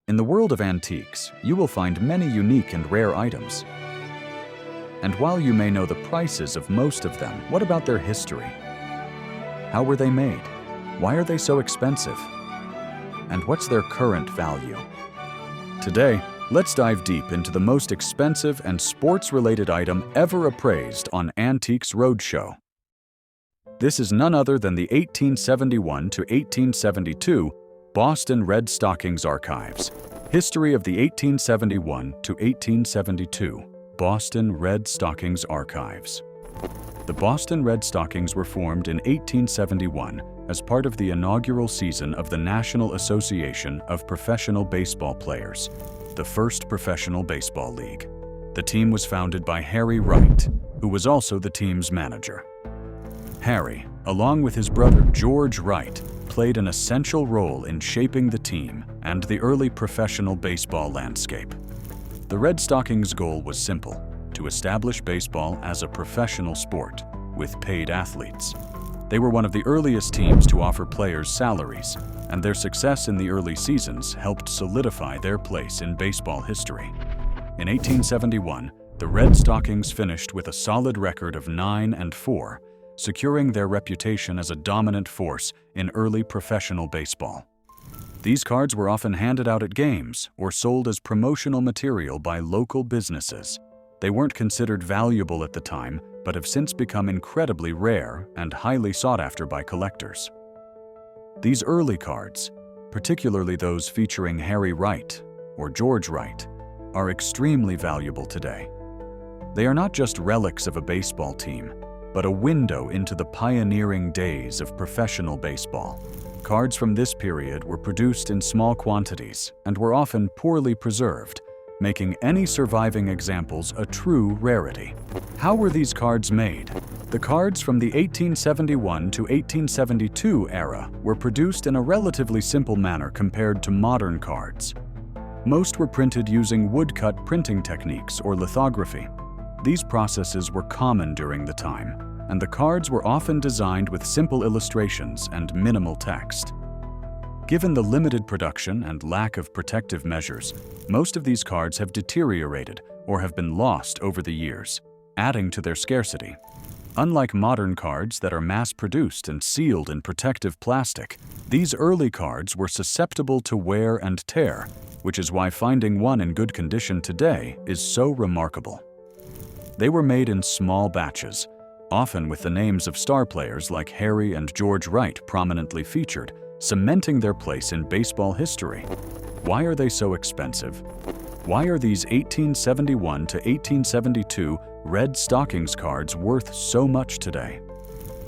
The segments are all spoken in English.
In the world of antiques, you will find many unique and rare items. And while you may know the prices of most of them, what about their history? How were they made? Why are they so expensive? And what's their current value? Today, let's dive deep into the most expensive and sports-related item ever appraised on Antiques Roadshow. This is none other than the 1871 to 1872 Boston Red Stockings Archives. History of the 1871 to 1872 Boston Red Stockings Archives. The Boston Red Stockings were formed in 1871 as part of the inaugural season of the National Association of Professional Baseball Players, the first professional baseball league. The team was founded by Harry Wright, who was also the team's manager. Harry, along with his brother George Wright, played an essential role in shaping the team and the early professional baseball landscape. The Red Stockings' goal was simple: to establish baseball as a professional sport with paid athletes. They were one of the earliest teams to offer players salaries, and their success in the early seasons helped solidify their place in baseball history. In 1871, the Red Stockings finished with a solid record of 9-4, securing their reputation as a dominant force in early professional baseball. These cards were often handed out at games or sold as promotional material by local businesses. They weren't considered valuable at the time, but have since become incredibly rare and highly sought after by collectors. These early cards, particularly those featuring Harry Wright or George Wright, are extremely valuable today. They are not just relics of a baseball team, but a window into the pioneering days of professional baseball. Cards from this period were produced in small quantities and were often poorly preserved, making any surviving examples a true rarity. How were these cards made? The cards from the 1871 to 1872 era were produced in a relatively simple manner compared to modern cards. Most were printed using woodcut printing techniques or lithography. These processes were common during the time, and the cards were often designed with simple illustrations and minimal text. Given the limited production and lack of protective measures, most of these cards have deteriorated or have been lost over the years, adding to their scarcity. Unlike modern cards that are mass-produced and sealed in protective plastic, these early cards were susceptible to wear and tear, which is why finding one in good condition today is so remarkable. They were made in small batches, often with the names of star players like Harry and George Wright prominently featured, cementing their place in baseball history. Why are they so expensive? Why are these 1871 to 1872 Red Stockings cards worth so much today?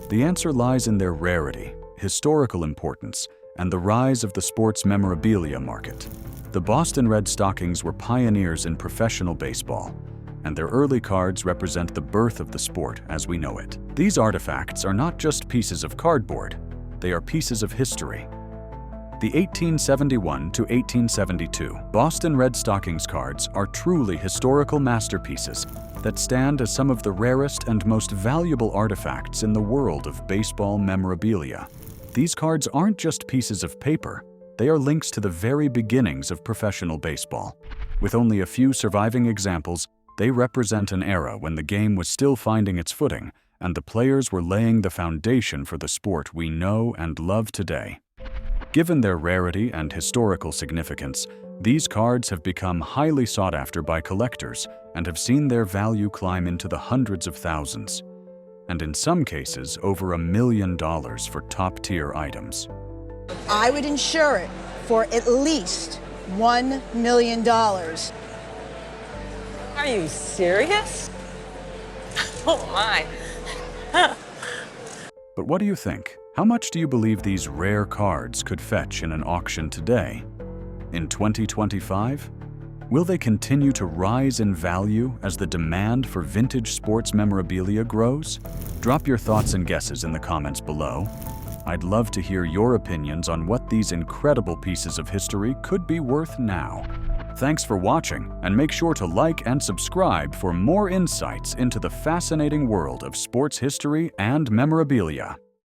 The answer lies in their rarity, historical importance, and the rise of the sports memorabilia market. The Boston Red Stockings were pioneers in professional baseball, and their early cards represent the birth of the sport as we know it. These artifacts are not just pieces of cardboard, they are pieces of history. The 1871 to 1872 Boston Red Stockings cards are truly historical masterpieces that stand as some of the rarest and most valuable artifacts in the world of baseball memorabilia. These cards aren't just pieces of paper, they are links to the very beginnings of professional baseball. With only a few surviving examples, they represent an era when the game was still finding its footing, and the players were laying the foundation for the sport we know and love today. Given their rarity and historical significance, these cards have become highly sought after by collectors and have seen their value climb into the hundreds of thousands, and in some cases over $1 million for top-tier items. I would insure it for at least $1 million. Are you serious? Oh my. But what do you think? How much do you believe these rare cards could fetch in an auction today? In 2025? Will they continue to rise in value as the demand for vintage sports memorabilia grows? Drop your thoughts and guesses in the comments below. I'd love to hear your opinions on what these incredible pieces of history could be worth now. Thanks for watching, and make sure to like and subscribe for more insights into the fascinating world of sports history and memorabilia.